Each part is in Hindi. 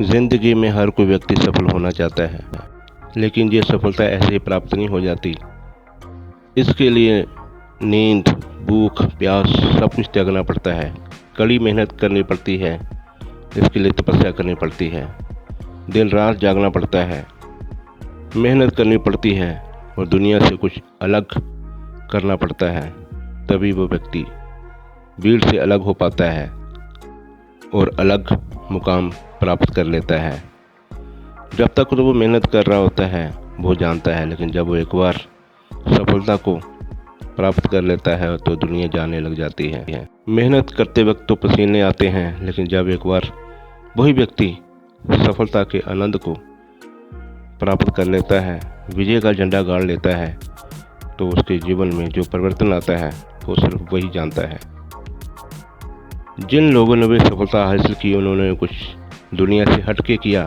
ज़िंदगी में हर कोई व्यक्ति सफल होना चाहता है, लेकिन ये सफलता ऐसे ही प्राप्त नहीं हो जाती। इसके लिए नींद, भूख, प्यास सब कुछ त्यागना पड़ता है। कड़ी मेहनत करनी पड़ती है, इसके लिए तपस्या करनी पड़ती है, दिन रात जागना पड़ता है, मेहनत करनी पड़ती है और दुनिया से कुछ अलग करना पड़ता है। तभी वो व्यक्ति भीड़ से अलग हो पाता है और अलग मुकाम प्राप्त कर लेता है। जब तक तो वो मेहनत कर रहा होता है वो जानता है, लेकिन जब वो एक बार सफलता को प्राप्त कर लेता है तो दुनिया जानने लग जाती है। मेहनत करते वक्त तो पसीने आते हैं, लेकिन जब एक बार वही व्यक्ति सफलता के आनंद को प्राप्त कर लेता है, विजय का झंडा गाड़ लेता है, तो उसके जीवन में जो परिवर्तन आता है वो सिर्फ वही जानता है। जिन लोगों ने भी सफलता हासिल की, उन्होंने कुछ दुनिया से हटके किया,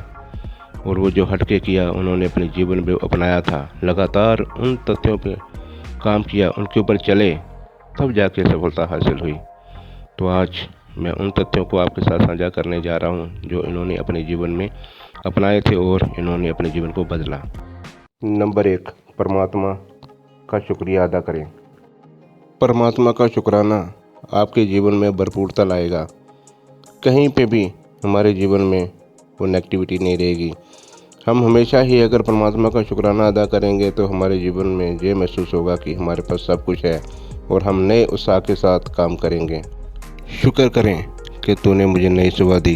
और वो जो हटके किया उन्होंने अपने जीवन में अपनाया था। लगातार उन तथ्यों पे काम किया, उनके ऊपर चले, तब जाके सफलता हासिल हुई। तो आज मैं उन तथ्यों को आपके साथ साझा करने जा रहा हूँ जो इन्होंने अपने जीवन में अपनाए थे और इन्होंने अपने जीवन को बदला। नंबर 1, परमात्मा का शुक्रिया अदा करें। परमात्मा का शुक्राना आपके जीवन में भरपूरता लाएगा। कहीं पे भी हमारे जीवन में वो नेगेटिविटी नहीं रहेगी। हम हमेशा ही अगर परमात्मा का शुक्राना अदा करेंगे तो हमारे जीवन में ये महसूस होगा कि हमारे पास सब कुछ है और हम नए उत्साह के साथ काम करेंगे। शुक्र करें कि तूने मुझे नई सुबह दी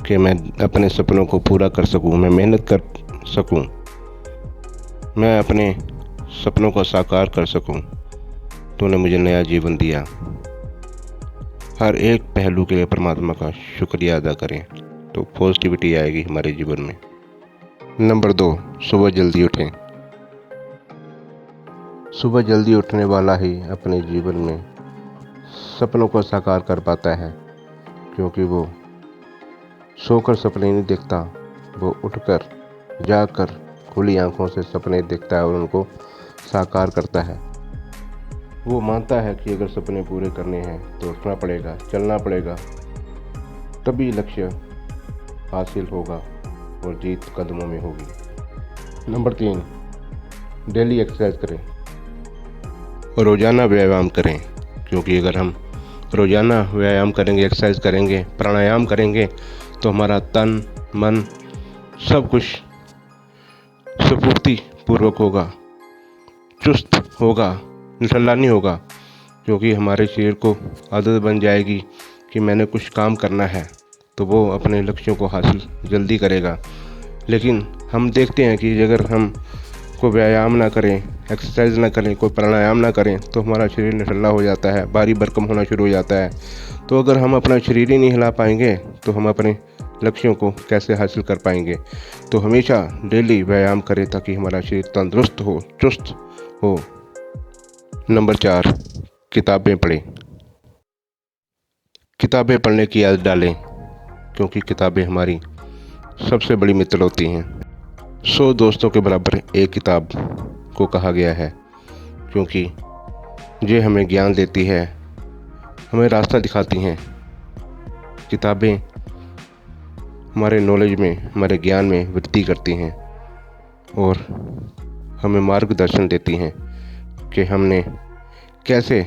कि मैं अपने सपनों को पूरा कर सकूं, मैं मेहनत कर सकूं, मैं अपने सपनों को साकार कर सकूं। तूने मुझे नया जीवन दिया। हर एक पहलू के लिए परमात्मा का शुक्रिया अदा करें तो पॉजिटिविटी आएगी हमारे जीवन में। नंबर 2, सुबह जल्दी उठें। सुबह जल्दी उठने वाला ही अपने जीवन में सपनों को साकार कर पाता है, क्योंकि वो सोकर सपने नहीं देखता, वो उठकर जाकर खुली आंखों से सपने देखता है और उनको साकार करता है। वो मानता है कि अगर सपने पूरे करने हैं तो उठना पड़ेगा, चलना पड़ेगा, तभी लक्ष्य हासिल होगा और जीत कदमों में होगी। नंबर 3, डेली एक्सरसाइज करें। रोज़ाना व्यायाम करें, क्योंकि अगर हम रोज़ाना व्यायाम करेंगे, एक्सरसाइज करेंगे, प्राणायाम करेंगे तो हमारा तन, मन सब कुछ स्फूर्ति पूर्वक होगा, चुस्त होगा, निठल्ला नहीं होगा, क्योंकि हमारे शरीर को आदत बन जाएगी कि मैंने कुछ काम करना है, तो वो अपने लक्ष्यों को हासिल जल्दी करेगा। लेकिन हम देखते हैं कि अगर हम कोई व्यायाम ना करें, एक्सरसाइज ना करें, कोई प्राणायाम ना करें तो हमारा शरीर निठल्ला हो जाता है, भारी भरकम होना शुरू हो जाता है। तो अगर हम अपना शरीर ही नहीं हिला पाएंगे तो हम अपने लक्ष्यों को कैसे हासिल कर पाएंगे। तो हमेशा डेली व्यायाम करें ताकि हमारा शरीर तंदुरुस्त हो, चुस्त हो। नंबर 4, किताबें पढ़ें। किताबें पढ़ने की आदत डालें, क्योंकि किताबें हमारी सबसे बड़ी मित्र होती हैं। 100 दोस्तों के बराबर एक किताब को कहा गया है, क्योंकि ये हमें ज्ञान देती है, हमें रास्ता दिखाती हैं। किताबें हमारे नॉलेज में, हमारे ज्ञान में वृद्धि करती हैं और हमें मार्गदर्शन देती हैं कि हमने कैसे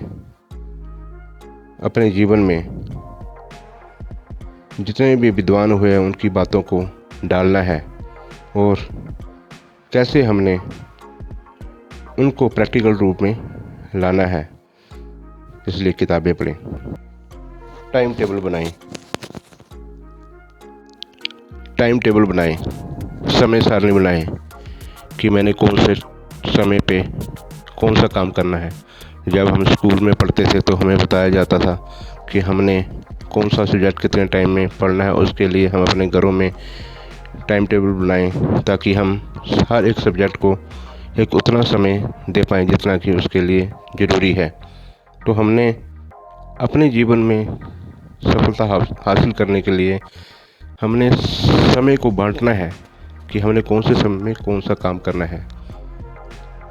अपने जीवन में जितने भी विद्वान हुए हैं उनकी बातों को डालना है और कैसे हमने उनको प्रैक्टिकल रूप में लाना है। इसलिए किताबें पढ़ें। टाइम टेबल बनाएं। टाइम टेबल बनाएं, समय सारणी बनाएं कि मैंने कौन से समय पे कौन सा काम करना है। जब हम स्कूल में पढ़ते थे तो हमें बताया जाता था कि हमने कौन सा सब्जेक्ट कितने टाइम में पढ़ना है। उसके लिए हम अपने घरों में टाइम टेबल बनाएं ताकि हम हर एक सब्जेक्ट को एक उतना समय दे पाएँ जितना कि उसके लिए ज़रूरी है। तो हमने अपने जीवन में सफलता हासिल करने के लिए हमने समय को बांटना है कि हमने कौन से समय में कौन सा काम करना है,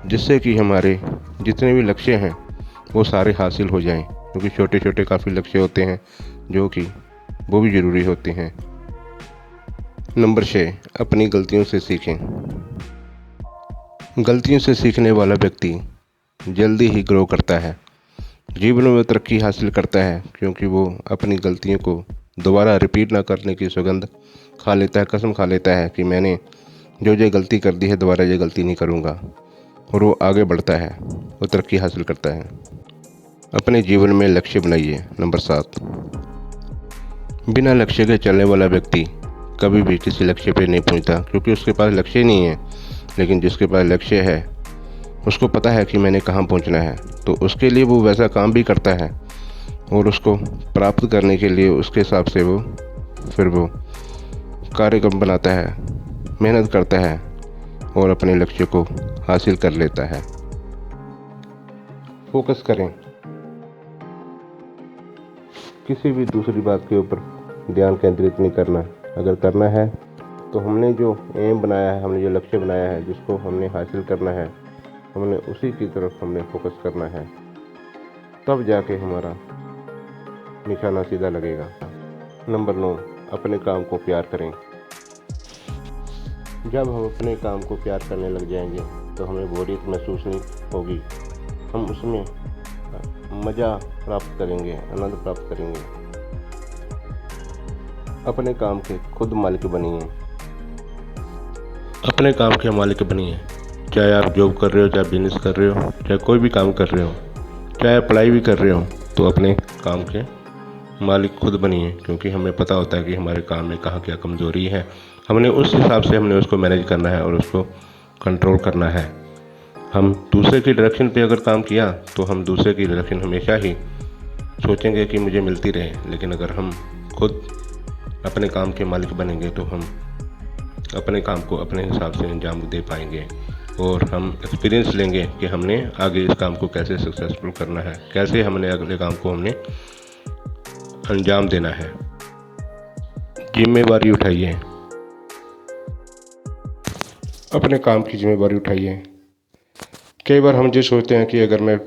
जिससे कि हमारे जितने भी लक्ष्य हैं वो सारे हासिल हो जाएं। क्योंकि छोटे छोटे काफ़ी लक्ष्य होते हैं जो कि वो भी ज़रूरी होते हैं। नंबर 6, अपनी गलतियों से सीखें। गलतियों से सीखने वाला व्यक्ति जल्दी ही ग्रो करता है, जीवन में तरक्की हासिल करता है, क्योंकि वो अपनी गलतियों को दोबारा रिपीट ना करने की सौगंध खा लेता है, कसम खा लेता है कि मैंने जो गलती कर दी है दोबारा ये गलती नहीं करूँगा, और वो आगे बढ़ता है, वो तरक्की हासिल करता है। अपने जीवन में लक्ष्य बनाइए। नंबर 7, बिना लक्ष्य के चलने वाला व्यक्ति कभी भी किसी लक्ष्य पे नहीं पहुंचता, क्योंकि उसके पास लक्ष्य ही नहीं है। लेकिन जिसके पास लक्ष्य है उसको पता है कि मैंने कहाँ पहुंचना है, तो उसके लिए वो वैसा काम भी करता है, और उसको प्राप्त करने के लिए उसके हिसाब से वो कार्यक्रम बनाता है, मेहनत करता है और अपने लक्ष्य को हासिल कर लेता है। फोकस करें, किसी भी दूसरी बात के ऊपर ध्यान केंद्रित नहीं करना। अगर करना है तो हमने जो एम बनाया है, हमने जो लक्ष्य बनाया है, जिसको हमने हासिल करना है, हमने उसी की तरफ हमने फोकस करना है, तब जाके हमारा निशाना सीधा लगेगा। नंबर 9, अपने काम को प्यार करें। जब हम अपने काम को प्यार करने लग जाएंगे तो हमें बोरियत महसूस नहीं होगी, हम उसमें मज़ा प्राप्त करेंगे, आनंद प्राप्त करेंगे। अपने काम के खुद मालिक बनिए। अपने काम के मालिक बनिए, चाहे आप जॉब कर रहे हो, चाहे बिजनेस कर रहे हो, चाहे कोई भी काम कर रहे हो, चाहे पढ़ाई भी कर रहे हो, तो अपने काम के मालिक खुद बनिए, क्योंकि हमें पता होता है कि हमारे काम में कहाँ क्या कमज़ोरी है। हमने उस हिसाब से हमने उसको मैनेज करना है और उसको कंट्रोल करना है। हम दूसरे की डायरेक्शन पे अगर काम किया तो हम दूसरे की डायरेक्शन हमेशा ही सोचेंगे कि मुझे मिलती रहे, लेकिन अगर हम खुद अपने काम के मालिक बनेंगे तो हम अपने काम को अपने हिसाब से अंजाम दे पाएंगे, और हम एक्सपीरियंस लेंगे कि हमने आगे इस काम को कैसे सक्सेसफुल करना है, कैसे हमने अगले काम को हमने अंजाम देना है। जिम्मेवारी उठाइए, अपने काम की जिम्मेवारी उठाइए। कई बार हम ये सोचते हैं कि अगर मैं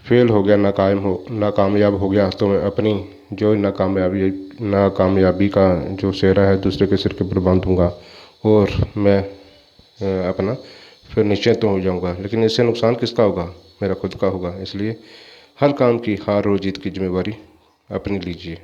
फेल हो गया, नाकामयाब हो गया, तो मैं अपनी जो नाकामयाबी का जो सेहरा है दूसरे के सिर के ऊपर बांधूंगा और मैं अपना फिर निश्चिंत तो हो जाऊंगा। लेकिन इससे नुकसान किसका होगा? मेरा खुद का होगा। इसलिए हर काम की हार और जीत की जिम्मेवारी अपनी लीजिए।